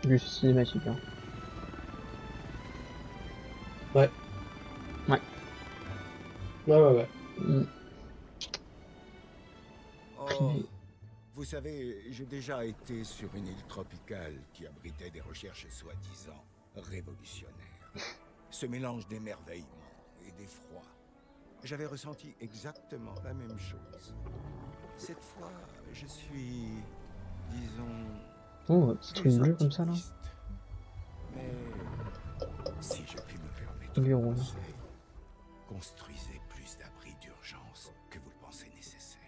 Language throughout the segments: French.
Juste cinématique, hein. Ouais. Ouais. Ouais. Oh, vous savez, j'ai déjà été sur une île tropicale qui abritait des recherches soi-disant révolutionnaires. Ce mélange d'émerveillement et d'effroi. J'avais ressenti exactement la même chose. Cette fois, je suis, disons, Oh, petit truc plus bleu comme ça là. optimiste. Mais si je puis me permettre Il est de rond. penser, construisez plus d'abris d'urgence que vous le pensez nécessaire.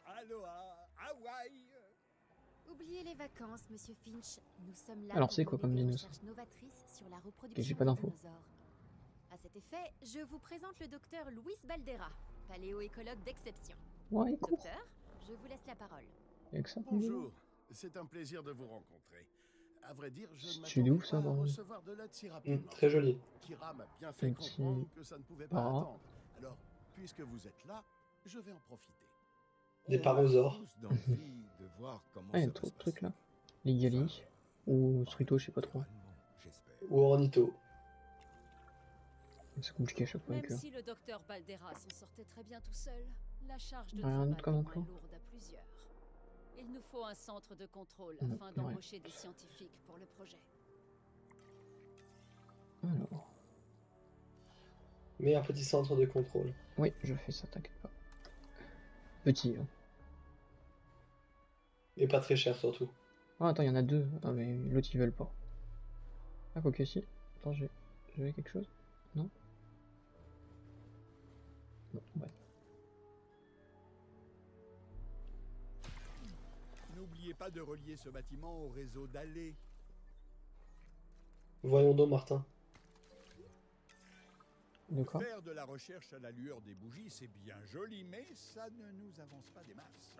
Aloha, Hawaï. Oubliez les vacances, Monsieur Finch. Nous sommes là Alors, pour c'est quoi mener comme des dinosaure? recherches novatrices sur la Ok, reproduction j'ai pas des d'infos. dinosaures. À cet effet, je vous présente le docteur Luis Baldera, paléoécologue d'exception. Ouais, il court. Docteur, je vous laisse la parole. Avec ça. Bonjour, c'est un plaisir de vous rencontrer. À vrai dire, je ne C'est de m'attendais ouf ça, pas à bordel. recevoir de l'aide si rapidement. Très joli. Kira m'a bien fait Petit comprendre que ça ne pouvait pas para. attendre. Alors, puisque vous êtes là, je vais en profiter. Des On a parosaures. tous d'envie de voir comment Ah, il y a ça va trop se de trucs passer. là. Les Gali. Ou Struito, je sais pas trop. Naturellement, j'espère. Ou ornitho. C'est compliqué à chaque fois Même avec eux. si le docteur Baldera s'en sortait très bien tout seul, la charge de Rien travail d'autre comme est emploi? moins lourde à plusieurs. Il nous faut un centre de contrôle Non, afin ouais. d'embaucher des scientifiques pour le projet. Alors. Mais un petit centre de contrôle. Oui, je fais ça, t'inquiète pas. Petit, hein. Et pas très cher surtout. Ah, attends, il y en a deux. Ah, mais l'autre ils veulent pas. Ah, quoi que si. Attends, j'avais quelque chose? Non? Non, ouais. N'oubliez pas de relier ce bâtiment au réseau d'allées. Voyons donc, Martin. D'accord. Faire de la recherche à la lueur des bougies, c'est bien joli, mais ça ne nous avance pas des masses.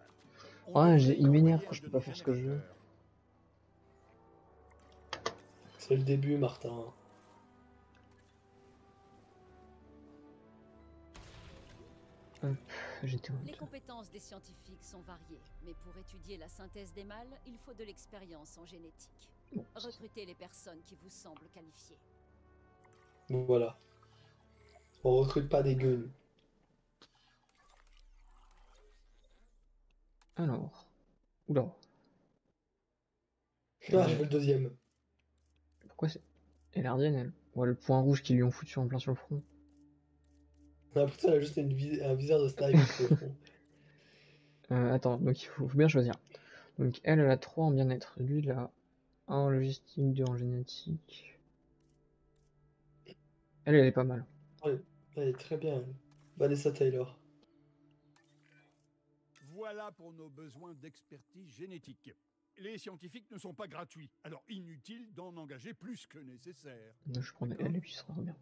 On Ouais, devrait il m'énerve envoyer quand un je peux de pas nos faire ce que je veux. générateurs. C'est le début, Martin. J'étais Les honte. compétences des scientifiques sont variées, mais pour étudier la synthèse des mâles, il faut de l'expérience en génétique. Bon, Recrutez les personnes qui vous semblent qualifiées. Voilà. On recrute pas des gueux. alors. Oula. Ah, je veux le deuxième. Pourquoi c'est. Elle est ardienne, elle. Ouais, le point rouge qu'ils lui ont foutu en plein sur le front. On a l'impression qu'elle a juste un viseur de sniper sur le front. Attends, donc il faut bien choisir. Donc elle a 3 en bien-être. Lui, il a 1 en logistique, 2 en génétique. Elle est pas mal. Ouais, elle est très bien. Vanessa Taylor. Voilà pour nos besoins d'expertise génétique. Les scientifiques ne sont pas gratuits, alors inutile d'en engager plus que nécessaire. Donc, je prends elle et puis ce sera bien.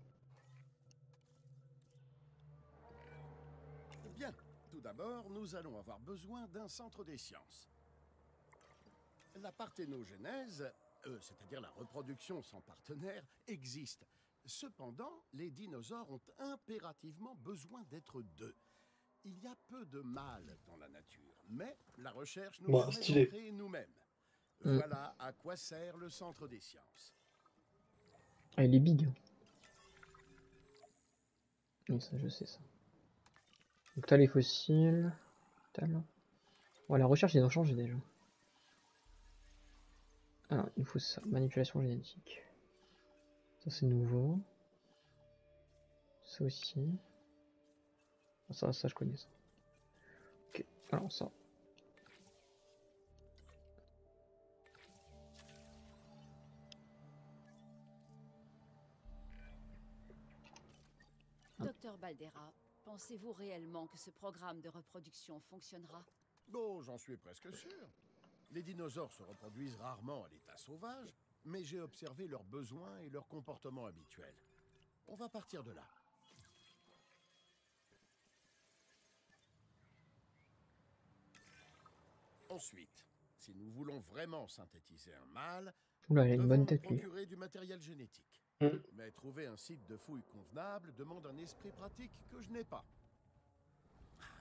Bien, tout d'abord, nous allons avoir besoin d'un centre des sciences. La parthénogenèse, c'est-à-dire la reproduction sans partenaire, existe. Cependant, les dinosaures ont impérativement besoin d'être deux. Il y a peu de mâles dans la nature, mais la recherche nous permet stylé. d'en créer nous-mêmes. Mm. Voilà à quoi sert le centre des sciences. Ah, il est big. Oui, ça, je sais ça. Donc t'as les fossiles. T'as là. Ouais, la recherche, ils ont changé déjà. Alors, il faut ça. Manipulation génétique. Ça, c'est nouveau. Ça aussi. Ça, je connais ça. Ok, alors ça. Docteur Baldera, pensez-vous réellement que ce programme de reproduction fonctionnera? Bon, j'en suis presque sûr. Les dinosaures se reproduisent rarement à l'état sauvage, mais j'ai observé leurs besoins et leurs comportements habituels. On va partir de là. Ensuite, si nous voulons vraiment synthétiser un mâle, Oula, il a une devons bonne nous tête, lui. procurer du matériel génétique. Mm. Mais trouver un site de fouille convenable demande un esprit pratique que je n'ai pas.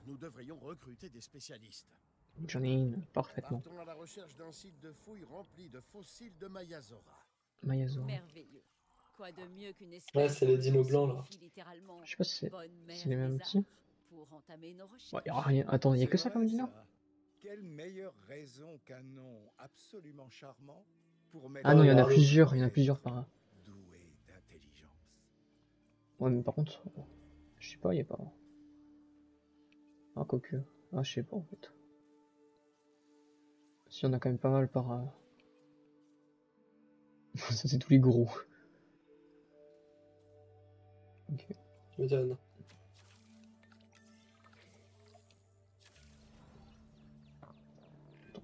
nous devrions recruter des spécialistes. J'en ai une, parfaitement. Partons à la recherche d'un site de fouilles rempli de fossiles de Mayazora. Mayazora. Merveilleux. Quoi de mieux qu'une espèce Ouais, c'est les dinos blancs, là. signifie littéralement Je sais pas si c'est bonne mère les mêmes des petits. arts pour entamer nos recherches. Ouais, y a rien. Attends, y a que ça comme dino? ça. Quelle meilleure raison qu'un nom absolument charmant pour mettre Ah non, il y en a Leonardo. plusieurs, il y en a plusieurs par. doué d'intelligence. Ouais, mais par contre, je sais pas, y a pas. Ah, quoique. Ah, je sais pas en fait. Si, on a quand même pas mal par. Ça, c'est tous les gros. Ok. Tu m'étonnes.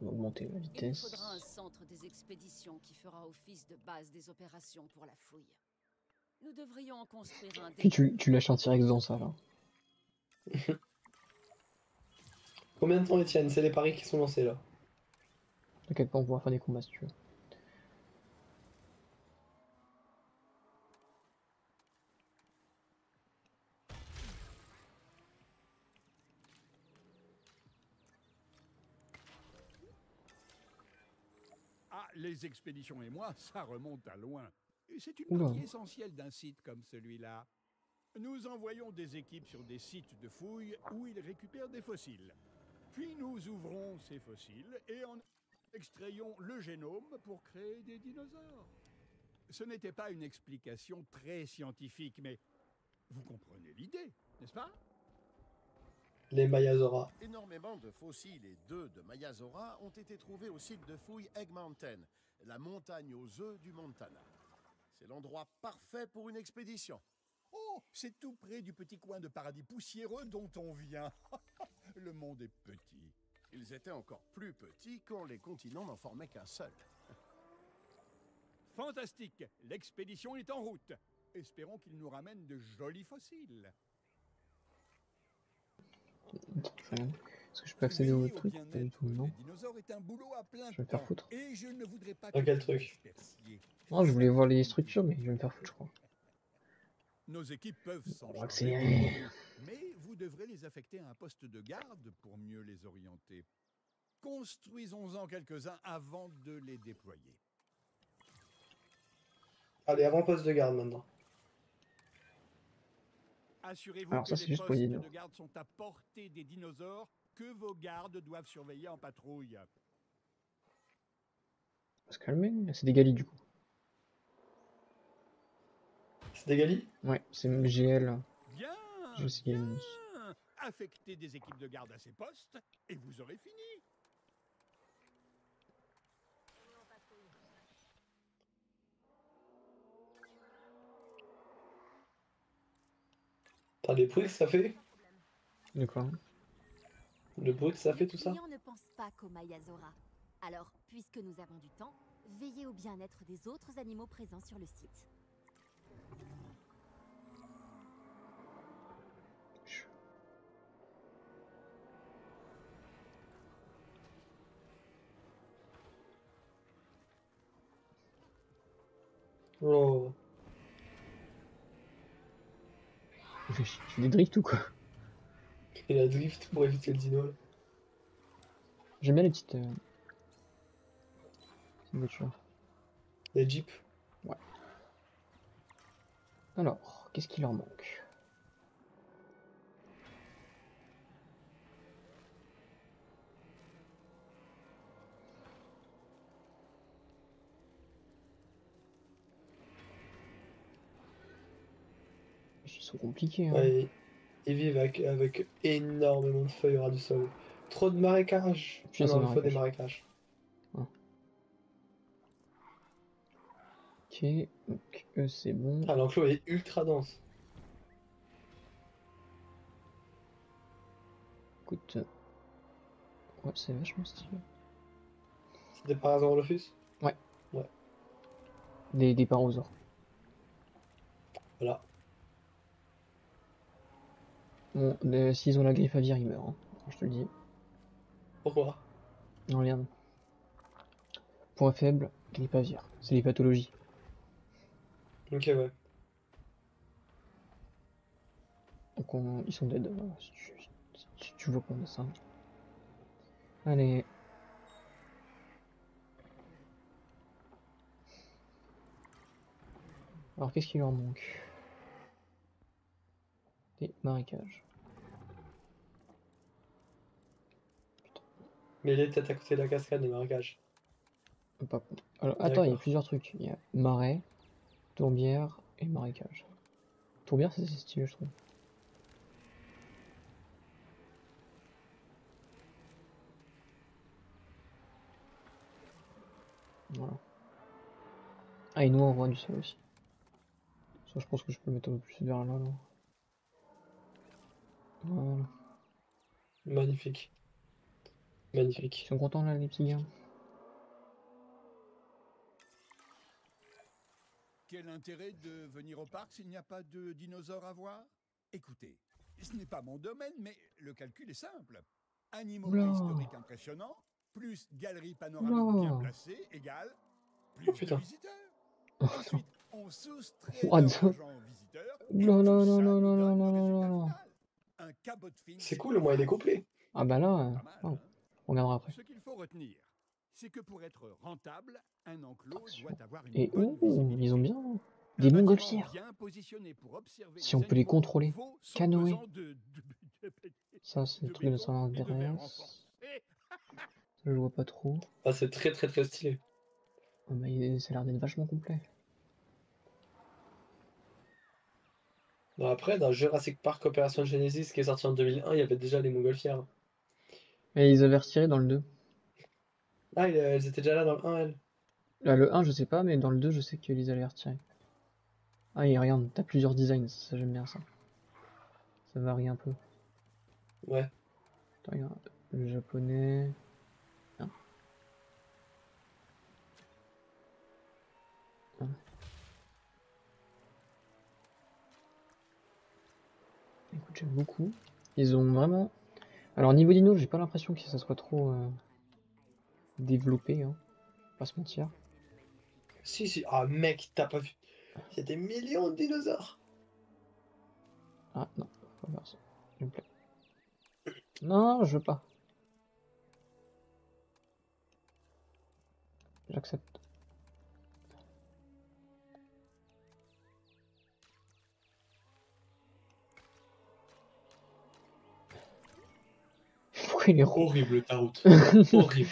On va augmenter la Il nous vitesse. faudra un centre des expéditions qui fera office de base des opérations pour la fouille. Nous devrions en construire un Puis tu lâches un T-Rex dans ça là. Combien de temps, Etienne? C'est les paris qui sont lancés là. T'inquiète pas, on pourra faire des combats si tu veux. Ah, les expéditions et moi, ça remonte à loin. Et c'est une Oula. partie essentielle d'un site comme celui-là. Nous envoyons des équipes sur des sites de fouilles où ils récupèrent des fossiles. Puis nous ouvrons ces fossiles et en extrayons le génome pour créer des dinosaures. Ce n'était pas une explication très scientifique, mais vous comprenez l'idée, n'est-ce pas? Les Mayazora. Énormément de fossiles et d'œufs de Mayazora ont été trouvés au site de fouilles Egg Mountain, la montagne aux œufs du Montana. C'est l'endroit parfait pour une expédition. Oh, c'est tout près du petit coin de paradis poussiéreux dont on vient. Le monde est petit. Ils étaient encore plus petits quand les continents n'en formaient qu'un seul. Fantastique, l'expédition est en route. Espérons qu'il nous ramène de jolis fossiles. Est-ce que je peux accéder au Veiller truc? Pas du bien-être tout, non. des dinosaures est un boulot à plein Je vais me faire temps. foutre. Et je ne voudrais pas Dans que quel vous truc? dispersiez. Non, je voulais voir les structures, mais je vais me faire foutre, je crois. Nos équipes peuvent s'en On va charger accélérer. pour vous, mais vous devrez les affecter à un poste de garde pour mieux les orienter. Construisons-en quelques-uns avant de les déployer. Allez, avant-poste de garde maintenant. Assurez-vous Alors que ça, c'est les juste pour les postes dinos. de garde sont à portée des dinosaures que vos gardes doivent surveiller en patrouille. On va se calmer, c'est des galis du coup. C'est des galis? Ouais, c'est MGL. Bien, Je sais qu'il y a une- bien. Affectez des équipes de garde à ces postes et vous aurez fini. T'as les bruits que ça fait? De quoi? Le bruit que ça fait Les tout ça? clients ne pensent pas qu'au Mayazora. Alors, puisque nous avons du temps, veillez au bien-être des autres animaux présents sur le site. Oh. Je fais des drifts ou quoi? Et la drift pour éviter le dino là. J'aime bien les petites voitures. Les jeeps. Alors, qu'est-ce qui leur manque? Ils sont compliqués, hein. Ouais, ils vivent avec énormément de feuilles ras du sol. Trop de marécages. Puis, c'est Non, il faut des marécage. marécages. Ok, donc eux c'est bon. Ah, l'enclos est ultra dense. Écoute, ouais, c'est vachement stylé. C'est des Parasaurolophus. Des parosaures. Voilà. Bon, s'ils ont la griffe aviaire, ils meurent, hein. Je te le dis. Pourquoi? Non, regarde. Point faible, griffe aviaire. C'est les pathologies. Ok, ouais. Donc ils sont dead. Si tu toujours pas de ça. Allez. Alors qu'est-ce qui leur manque? Des marécages. Mais il est peut-être à côté de la cascade des marécages. Pas con. Alors attends, il y a D'accord. plusieurs trucs. Il y a marais, tourbière et marécage. Tourbière, c'est stylé, je trouve. Voilà. Ah, et nous on voit du sol aussi. Ça, je pense que je peux le mettre un peu plus vers là. Voilà. Magnifique. Ils Magnifique. sont contents là, les petits gars? Quel intérêt de venir au parc s'il n'y a pas de dinosaures à voir? Écoutez, ce n'est pas mon domaine, mais le calcul est simple. Animaux Oula. préhistoriques impressionnants, plus galerie panoramique bien Oula. placée, égale plus Oh, de putain. visiteurs. Ensuite, on soustrait What leur the- argent aux visiteurs, et Non, tout non, ça non, nous non, donne non, le non, résultat non, non. final. Un cabot de Finch. C'est cool, le moyen est complet. Ah bah là, Pas mal, oh, hein? on regardera après. Ce qu'il faut retenir, c'est que pour être rentable, un enclos doit avoir une Et bonne ils ont visibilité. bien Un des bâtiment montgolfières. bien positionné pour observer Si on peut les animaux contrôler. vaut son Canoë. pesant Ça, c'est le de truc de béton San et de verre Andreas. renforcé. Ça, je vois pas trop. Ah, c'est très très très stylé. Ah bah, ça a l'air d'être vachement complet. Bon, après, dans Jurassic Park Opération Genesis qui est sorti en 2001, il y avait déjà les montgolfières. Et ils avaient retiré dans le 2. Ah, elles étaient déjà là dans le 1, elles. Là, le 1, je sais pas, mais dans le 2, je sais qu'ils allaient retirer. Ah, et regarde, t'as plusieurs designs, ça j'aime bien ça. Ça varie un peu. Ouais. Attends, regarde, le japonais. Ah. Ah. Écoute, j'aime beaucoup. Ils ont vraiment. Alors, niveau dino, j'ai pas l'impression que ça soit trop développé, hein. Pas se mentir. Si, si. Ah, mec, t'as pas vu. Il y a des millions de dinosaures. Ah, non, faut pas faire ça. S'il vous plaît. Non, je veux pas. J'accepte. Pourquoi il est rond? Horrible ta route. Horrible.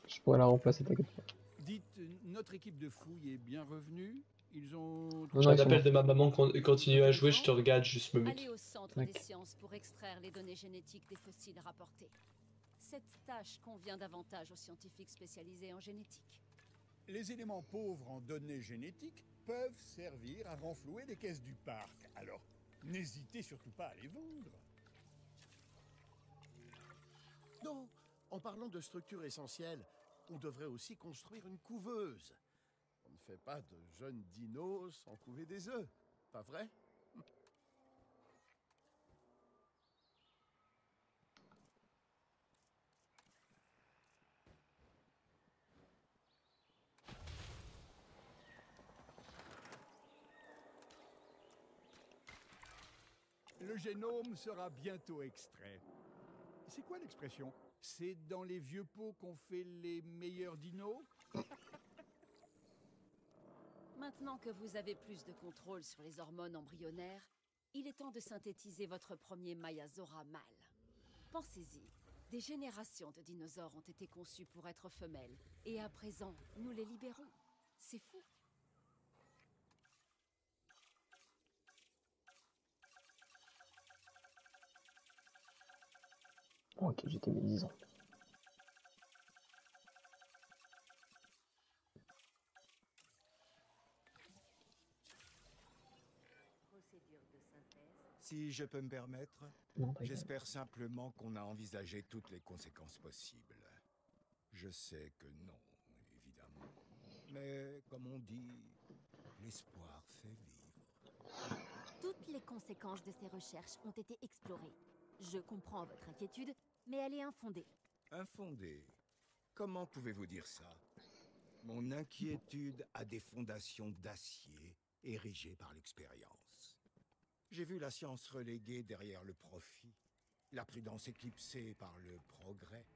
Je pourrais la remplacer, t'inquiète pas. Dites, notre équipe de fouilles est bien revenue. Ils ont. Non, J'ai non, un ils sont appel morts. de ma maman, continue à jouer, je te regarde, juste me mute. Allez au centre Tac. des sciences pour extraire les données génétiques des fossiles rapportés. Cette tâche convient davantage aux scientifiques spécialisés en génétique. Les éléments pauvres en données génétiques peuvent servir à renflouer les caisses du parc. Alors, n'hésitez surtout pas à les vendre. Non, en parlant de structure essentielle, on devrait aussi construire une couveuse. On ne fait pas de jeunes dinos sans couver des œufs, pas vrai? Le génome sera bientôt extrait. C'est quoi l'expression? C'est dans les vieux pots qu'on fait les meilleurs dinos? Maintenant que vous avez plus de contrôle sur les hormones embryonnaires, il est temps de synthétiser votre premier Mayazora mâle. Pensez-y, des générations de dinosaures ont été conçus pour être femelles, et à présent, nous les libérons. C'est fou. Ok, j'étais médisant. Si je peux me permettre, Non, pas j'espère simplement qu'on a envisagé toutes les conséquences possibles. Je sais que non, évidemment. Mais comme on dit, l'espoir fait vivre. Toutes les conséquences de ces recherches ont été explorées. Je comprends votre inquiétude, mais elle est infondée. Infondé? Comment pouvez-vous dire ça? Mon inquiétude a des fondations d'acier érigées par l'expérience. J'ai vu la science reléguée derrière le profit, la prudence éclipsée par le progrès,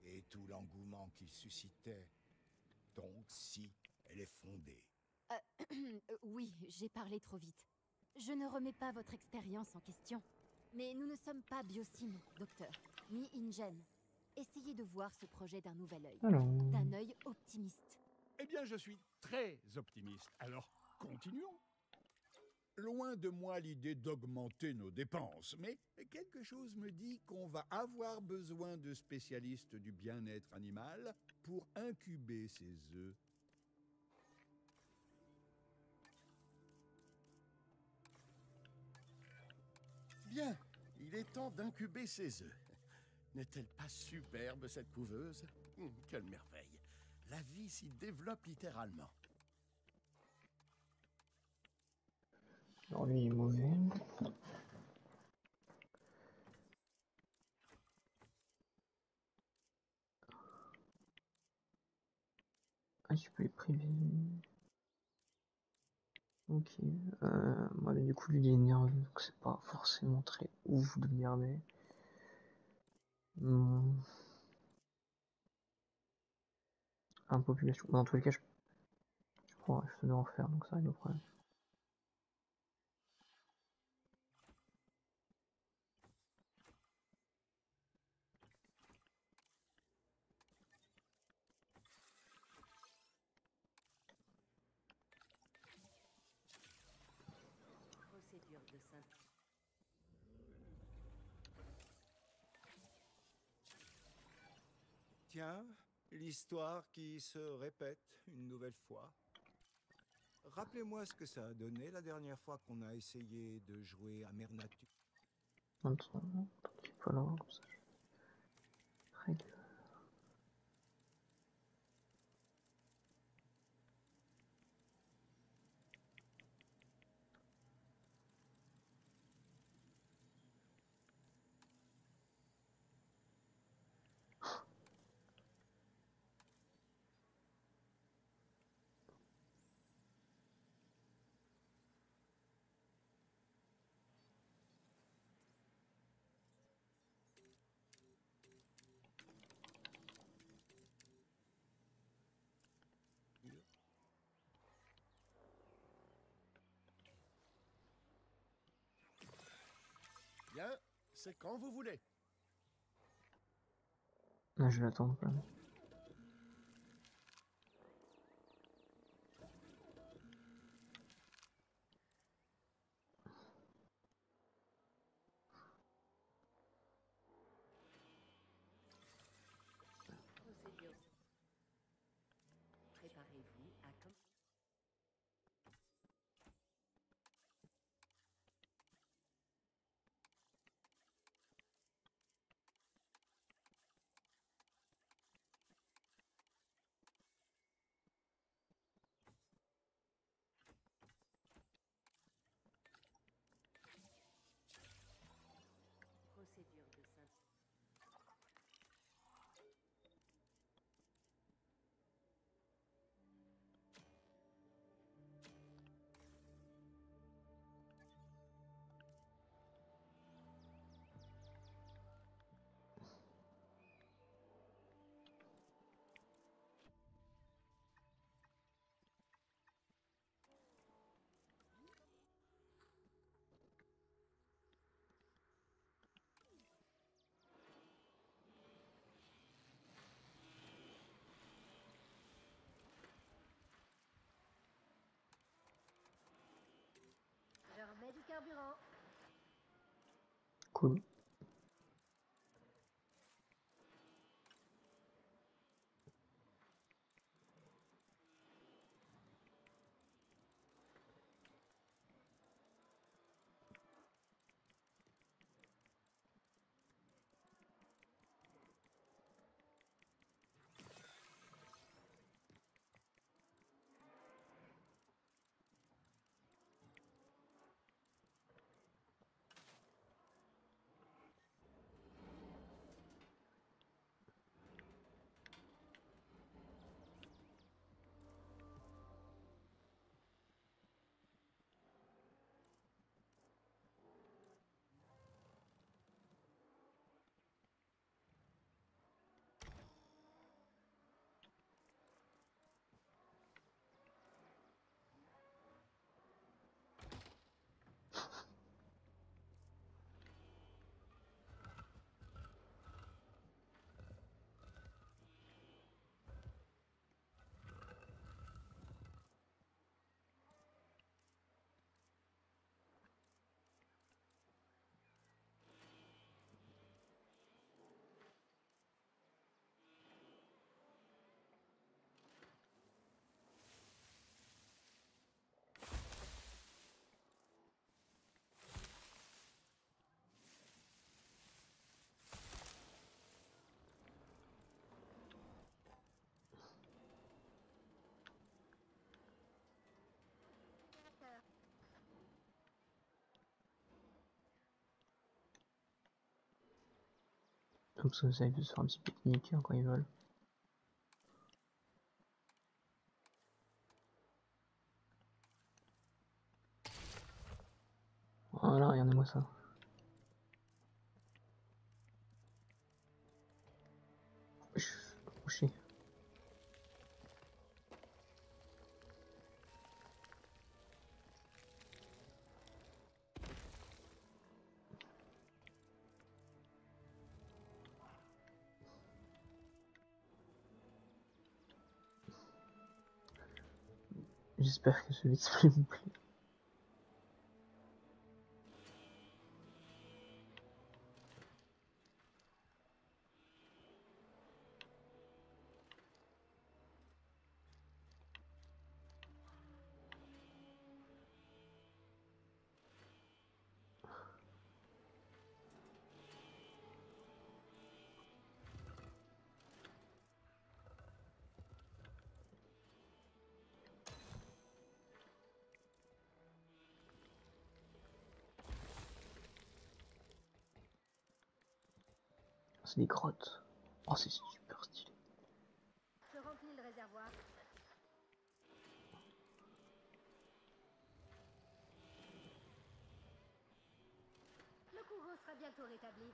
et tout l'engouement qu'il suscitait. Donc, si, elle est fondée. Oui, j'ai parlé trop vite. Je ne remets pas votre expérience en question. Mais nous ne sommes pas biocines, docteur, ni InGen. Essayez de voir ce projet d'un nouvel œil. Alors, D'un œil optimiste. Eh bien, je suis très optimiste. Alors, continuons. Loin de moi l'idée d'augmenter nos dépenses, mais quelque chose me dit qu'on va avoir besoin de spécialistes du bien-être animal pour incuber ces œufs. Bien, il est temps d'incuber ces œufs. N'est-elle pas superbe, cette couveuse? Quelle merveille! La vie s'y développe littéralement. alors lui il est mauvais. Ah, tu peux les priver. Ok. Moi, mais du coup, lui il est nerveux, donc c'est pas forcément très ouf de m'énerver. Impopulation. Dans tous les cas, je dois en faire, donc ça règle le problème. Procédure de synthèse. Tiens, l'histoire qui se répète une nouvelle fois. Rappelez-moi ce que ça a donné la dernière fois qu'on a essayé de jouer à Mère Nature. Attends, tant qu'il est pas là, comme ça je règle. Bien, c'est quand vous voulez. Ah, je vais l'attendre quand même. Procédure. Préparez-vous à commencer. Procédure de synthèse. Je remets du carburant. Cool. Comme ça ils peuvent se faire un petit pique-nique hein, quand ils veulent. Voilà, regardez-moi ça. Couché. J'espère que ce let's play vous plaît. C'est des grottes. Oh, c'est super stylé. Je remplis le réservoir. Le courant sera bientôt rétabli.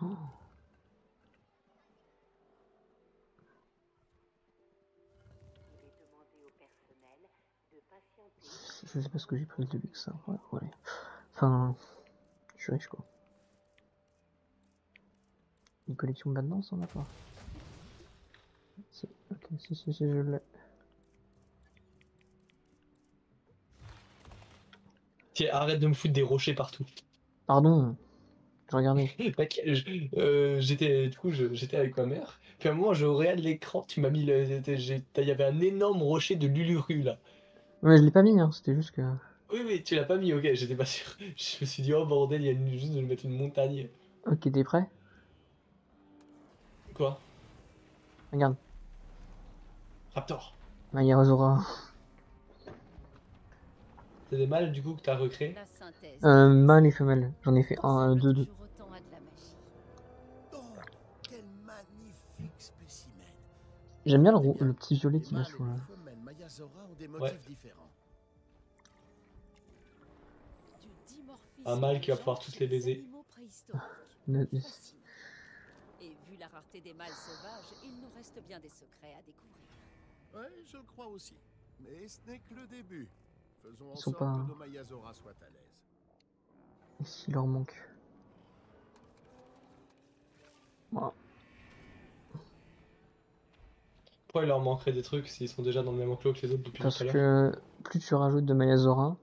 Oh. Je vais demander au personnel de patienter. Je sais pas ce que j'ai pris le début que ça. Ouais, ouais. Enfin, je suis riche quoi. Une collection de maintenance, on a pas. Si, ok, si, je l'ai. Tiens, arrête de me foutre des rochers partout. Pardon, je regardais. Mec, j'étais avec ma mère. Puis à un moment, je regarde l'écran, tu m'as mis il y avait un énorme rocher de Luluru là. Ouais, je l'ai pas mis, hein, c'était juste que. Oui, oui, tu l'as pas mis, ok, j'étais pas sûr. Je me suis dit, oh bordel, il y a juste de mettre une montagne. Ok, t'es prêt? Quoi? Regarde, Raptor. Mayarazora. C'est des mâles du coup que t'as recréé? La synthèse. Mâle et femelle. J'en ai fait un, deux, deux. Toujours autant à de la magie. Oh, quel magnifique spécimen. J'aime bien Eh bien, le petit violet les qu'il a mâles sur et là. les femelles Mayazora ont des motifs Ouais. différents. Du dimorphisme Un mâle qui va des pouvoir genres toutes chez les baiser. animaux préhistoriques. Fascinant. Et vu la rareté des mâles sauvages, il nous reste bien des secrets à découvrir. Ouais, je le crois aussi. Mais ce n'est que le début. Faisons en Ils sont sorte pas- que nos Mayazora soient à l'aise. Et s'il leur manque. Voilà. Pourquoi il leur manquerait des trucs s'ils sont déjà dans le même enclos que les autres depuis tout Parce à l'heure? que plus tu rajoutes de Mayazora,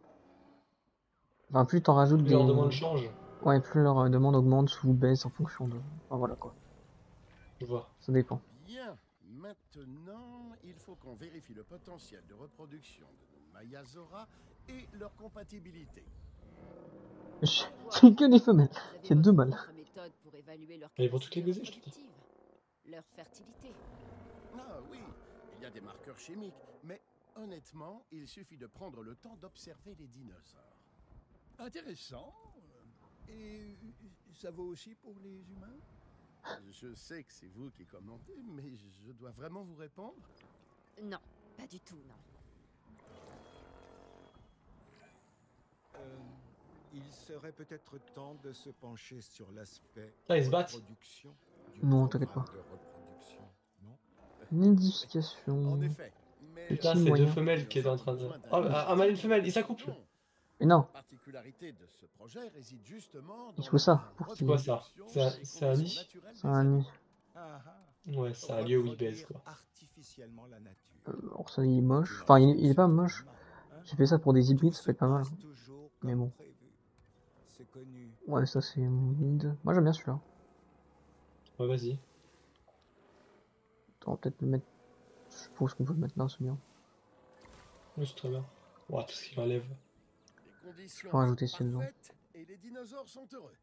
enfin plus t'en rajoutes Plus des. leur demande change. Ouais, plus leur demande augmente ou baisse en fonction de. Enfin voilà quoi. Je vois. Ça dépend. Bien. Maintenant, il faut qu'on vérifie le potentiel de reproduction de nos Mayazora et leur compatibilité. C'est que des femelles. Vous avez C'est deux votre mâles. propre méthode pour évaluer leur Mais ils vont toutes les capacité baiser, je te dis. reproductive, leur fertilité. Ah oui, il y a des marqueurs chimiques, mais honnêtement, il suffit de prendre le temps d'observer les dinosaures. Intéressant. Et ça vaut aussi pour les humains? Je sais que c'est vous qui commentez, mais je dois vraiment vous répondre? Non, pas du tout, non. Il serait peut-être temps de se pencher sur l'aspect Ah, ils se battent? reproduction du Non, t'inquiète programme pas. de reproduction, non? Nidification. En effet. Mais Putain, Petit c'est deux moyen. femelles qui étaient en train de. Oh, un mâle et une femelle, ils s'accouplent! Non. Mais non, La particularité de ce projet réside justement dans il faut ça pour la qu'il. quoi ça? reproduction C'est un- chez les c'est un conditions nid? naturelles C'est des un animaux. nid. Ah ah. Ouais, c'est un lieu où ils baisent quoi. Artificiellement la nature. Alors ça il est moche. Enfin il est pas moche. J'ai fait ça pour des hybrides, ça peut être pas mal. Mais bon. C'est connu. Ouais, ça c'est mid. Moi j'aime bien celui-là. Ouais, vas-y. On va peut-être le mettre. Je pense qu'on peut le mettre là, c'est bien. Oui, c'est très bien. Ouah, tout ce qu'il enlève. Les conditions Faut rajouter sont ci dedans. parfaites et les dinosaures sont heureux.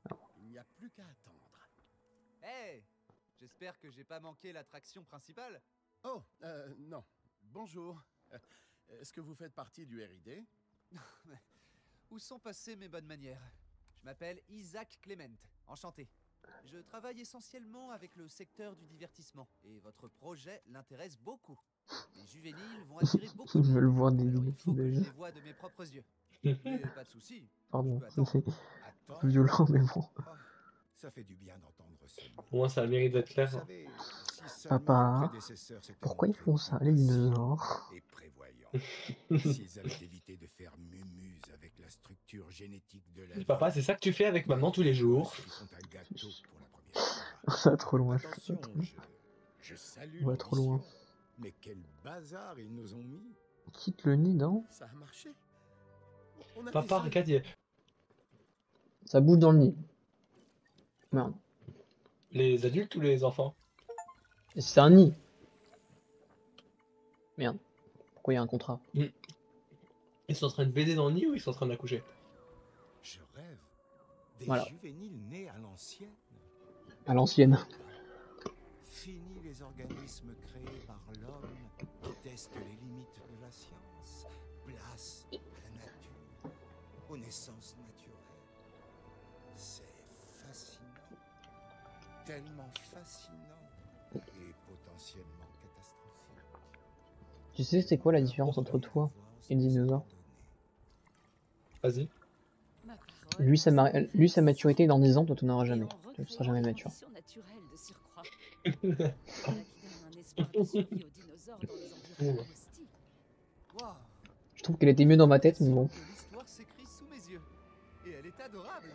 Ah. Il n'y a plus qu'à attendre. Hey, j'espère que j'ai pas manqué l'attraction principale. Oh, non. Bonjour. Est-ce que vous faites partie du R&D? Où sont passées mes bonnes manières? Je m'appelle Isaac Clement, enchanté. Je travaille essentiellement avec le secteur du divertissement, et votre projet l'intéresse beaucoup. Les juvéniles vont attirer beaucoup Ils de veulent monde, voir des alors il vidéos faut que je déjà. les voie de mes propres yeux. Mais pas de souci, Pardon, je peux attendre. c'est Attends. violent, mais bon. Oh, ça fait du bien d'entendre ce mot. Au moins, ça a le mérite d'être Vous clair. savez, si seulement Papa, vos prédécesseurs s'étaient pourquoi ils montrés font plus ça, les patients dinosaures? et prévoyants, s'ils avaient évité de faire mumuse avec la structure génétique de la vie, Papa, c'est ça que tu fais avec maman tous les jours. ils font un gâteau pour la première fois. Ça va trop loin. Attention, je salue On va trop loin. l'ambition, mais quel bazar ils nous ont mis. Quitte le nid, non? Ça a marché. On a Papa, des- regarde, Ça bouge dans le nid. Merde. les adultes ou les enfants? Et c'est un nid. Merde. Pourquoi il y a un contrat? Ils sont en train de baiser dans le nid ou ils sont en train d'accoucher? Je rêve. Des Voilà. juvéniles nés à l'ancienne. À l'ancienne. Fini les organismes créés par l'homme qui testent les limites de la science. Place à la nature, aux naissances naturelles. C'est fascinant. Tellement fascinant et potentiellement catastrophique. Tu sais c'est quoi la différence entre toi et le dinosaure? Vas-y. Ma parole, Lui sa c'est maturité dans 10 ans, toi tu n'auras et jamais. en Tu ne seras jamais recréant des mature. conditions naturelles de surcroît. Cela qui donne un espoir de survie aux dinosaures dans les environnements hostiles. Waouh! Je trouve qu'elle était mieux dans ma tête, mais bon. Que l'histoire s'écrit sous mes yeux. Et elle est adorable.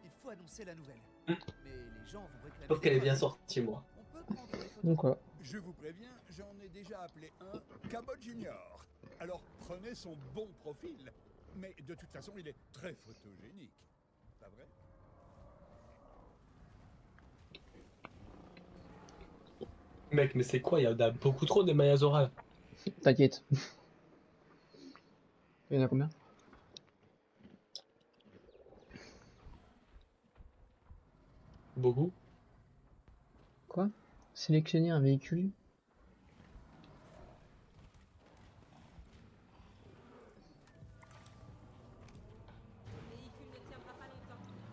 Il faut annoncer la nouvelle. Hmm. Mais les gens vont réclamer. Sauf des qu'elle est droits. bien sortie, moi. On peut prendre des photos. Donc quoi. Je vous préviens, j'en ai déjà appelé un Cabot Junior. Alors prenez son bon profil. Mais de toute façon, il est très photogénique. Pas vrai? Mec, mais c'est quoi? Il y en a beaucoup trop des Mayazora. T'inquiète. Il y en a combien? Beaucoup. Quoi? Sélectionner un véhicule?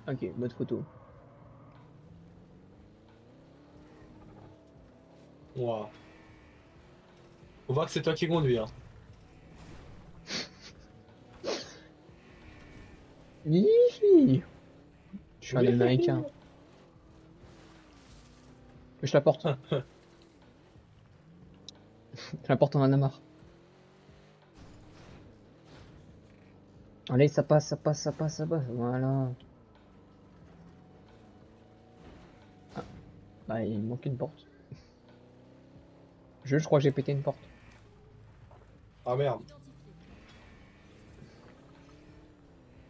Ok, mode photo. Waouh. On voit que c'est toi qui conduis. Hein. Hihi. Je suis un américain. Je la porte. Je la porte en Anamar. Allez, ça passe, ça passe, ça passe, ça passe. Voilà. Ah. Bah, il manque une porte. Je crois que j'ai pété une porte. Ah merde.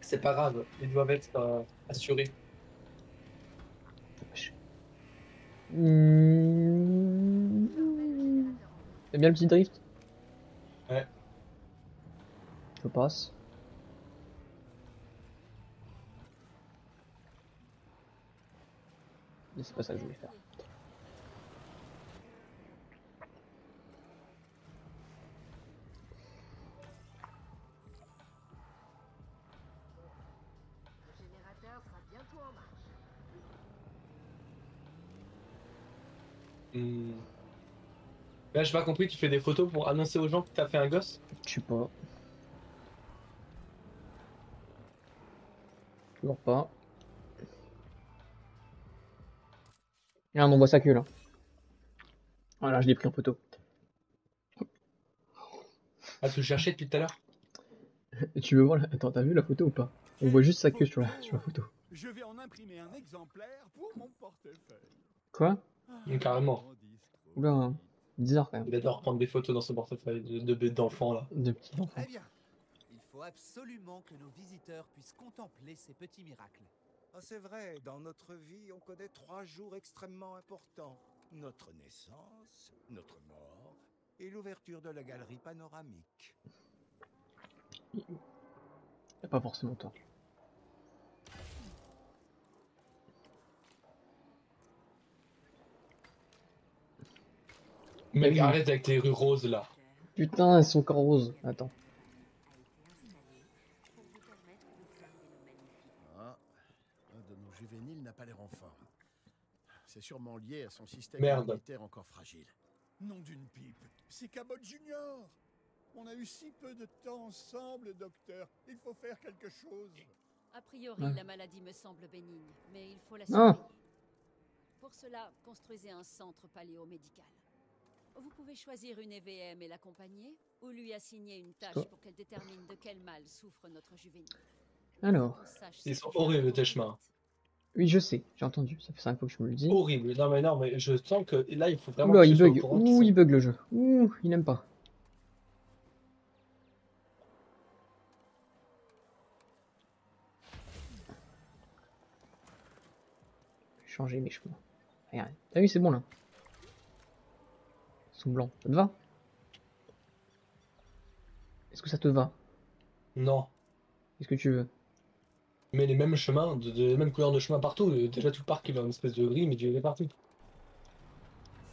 C'est pas grave, ils doivent être assurés. T'aimes bien le petit drift? Ouais. Je passe. Mais c'est pas ça que je voulais faire. Le générateur sera bientôt en marche. Là, j'ai pas compris, tu fais des photos pour annoncer aux gens que t'as fait un gosse? Je sais pas. Toujours pas. Là, on envoie sa queue là. Voilà, je l'ai pris en photo. Ah, tu le cherchais depuis tout à l'heure? Tu veux voir la... Attends, t'as vu la photo ou pas? On voit juste sa queue sur la photo. Je vais en imprimer un exemplaire pour mon portefeuille. Quoi? Carrément. Oula, hein. Bizarre quand même. Il adore prendre des photos dans ce portefeuille d'enfants là. De petits enfants. Très bien. Il faut absolument que nos visiteurs puissent contempler ces petits miracles. Ah, c'est vrai, dans notre vie, on connaît 3 jours extrêmement importants. Notre naissance, notre mort et l'ouverture de la galerie panoramique. Y'a pas forcément tort. Mec, Oui. arrête avec tes rues roses là. Putain, elles sont encore roses. Attends. Ah, un de nos juvéniles n'a pas l'air en forme. C'est sûrement lié à son système Merde. immunitaire encore fragile. Nom d'une pipe, c'est Cabot Junior. On a eu si peu de temps ensemble, docteur. Il faut faire quelque chose. A priori, Ouais. la maladie me semble bénigne, mais il faut la Ah. surveiller. Pour cela, construisez un centre paléomédical. Vous pouvez choisir une EVM et l'accompagner, ou lui assigner une tâche Toi. pour qu'elle détermine de quel mal souffre notre juvénile. Alors. On sache Ils ce sont qui vient horribles, trop tes chemins. vite. Oui, je sais, j'ai entendu. Ça fait 5 fois que je me le dis. Horrible. Non, mais je sens que là, il faut vraiment Oula, que il je sois au bug. courant qu'ils Ouh, sont- il bug le jeu. Ouh, il n'aime pas. Changer mes chemins. Regarde. T'as vu, c'est bon là. Ils sont blancs. Ça te va? Est-ce que ça te va? Non. Qu'est-ce que tu veux? Mais les mêmes chemins, les mêmes couleurs de chemin partout. Déjà, tout le parc, il a une espèce de gris, mais du violet partout.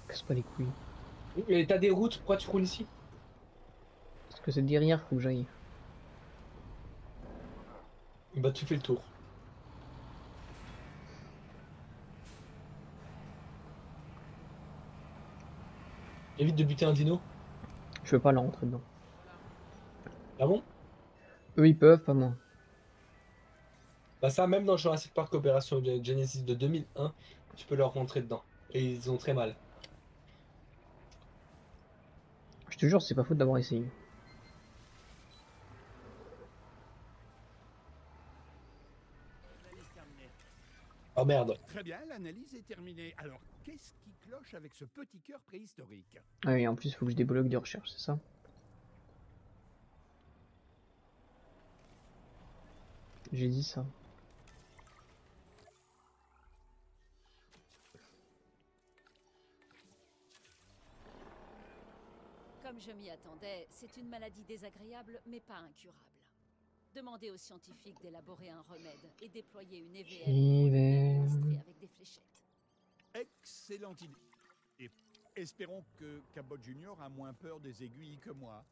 Casse pas les couilles. Mais t'as des routes, pourquoi tu roules ici? Parce que c'est derrière, faut que j'aille. Bah, tu fais le tour. Évite de buter un dino. Je veux pas la rentrer dedans. Ah bon? Eux ils peuvent, pas moi. Bah ça, même dans Jurassic Park Opération Genesis de 2001, tu peux leur rentrer dedans. Et ils ont très mal. Je te jure, c'est pas faute d'avoir essayé. Oh merde. Très bien, l'analyse est terminée. Alors, qu'est-ce qui cloche avec ce petit cœur préhistorique? Ah oui, en plus, faut que je débloque des recherches, c'est ça? J'ai dit ça. Comme je m'y attendais, c'est une maladie désagréable, mais pas incurable. Demandez aux scientifiques d'élaborer un remède et déployer une EVM pour l'administrer avec des fléchettes. Excellente idée. Et espérons que Cabot Junior a moins peur des aiguilles que moi.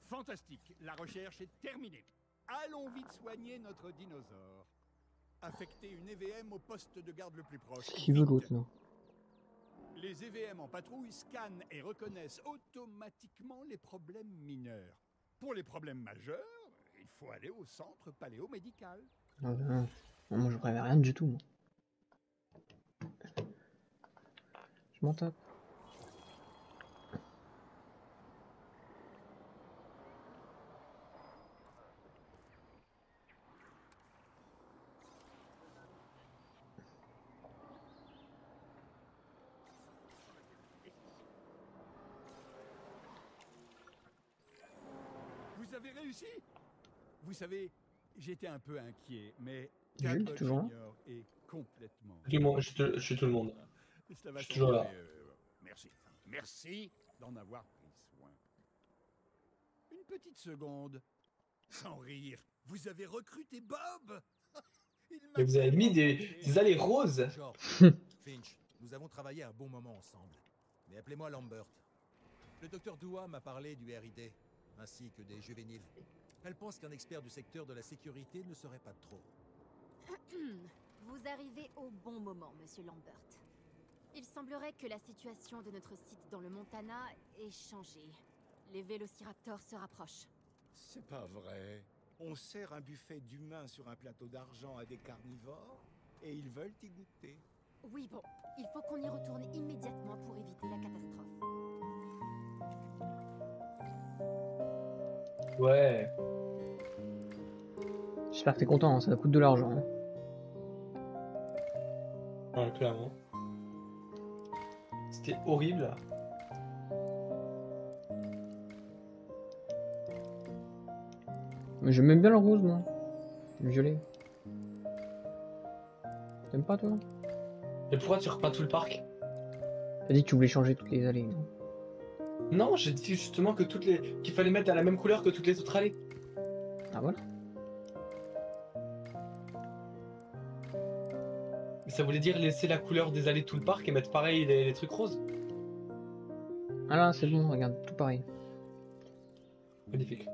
Fantastique, la recherche est terminée. Allons vite soigner notre dinosaure. Affectez une EVM au poste de garde le plus proche. Qui veut Vite. l'autre là? Les EVM en patrouille scannent et reconnaissent automatiquement les problèmes mineurs. Pour les problèmes majeurs, il faut aller au centre paléomédical. Ah ben non. Non, moi je préviens rien du tout. Moi. Je m'en tape. Vous avez réussi? Vous savez, j'étais un peu inquiet, mais Jules, Cabot toujours là? Junior est complètement... Du monde, je suis tout le monde. Cela va Je suis toujours là. changer, merci. Merci d'en avoir pris soin. Une petite seconde. Sans rire, vous avez recruté Bob? Il m'a Et vous avez mis tellement des manqué. allées roses. George, Finch, nous avons travaillé un bon moment ensemble. Mais appelez-moi Lambert. Le docteur Dua m'a parlé du RID, ainsi que des juvéniles. Elle pense qu'un expert du secteur de la sécurité ne serait pas de trop. Vous arrivez au bon moment, monsieur Lambert. Il semblerait que la situation de notre site dans le Montana ait changé. Les vélociraptors se rapprochent. C'est pas vrai. On sert un buffet d'humains sur un plateau d'argent à des carnivores et ils veulent y goûter. Oui, bon, il faut qu'on y retourne immédiatement pour éviter la catastrophe. Ouais. J'espère que t'es content, hein, ça coûte de l'argent. Hein. Ouais, clairement. C'était horrible. Mais j'aime même bien le rose, moi. Le violet. T'aimes pas, toi? Et pourquoi tu repeins tout le parc? T'as dit que tu voulais changer toutes les allées, non? Non, j'ai dit justement que qu'il fallait mettre à la même couleur que toutes les autres allées. Ah voilà. Mais ça voulait dire laisser la couleur des allées de tout le parc et mettre pareil les trucs roses. Ah là, c'est bon, regarde, tout pareil. Magnifique.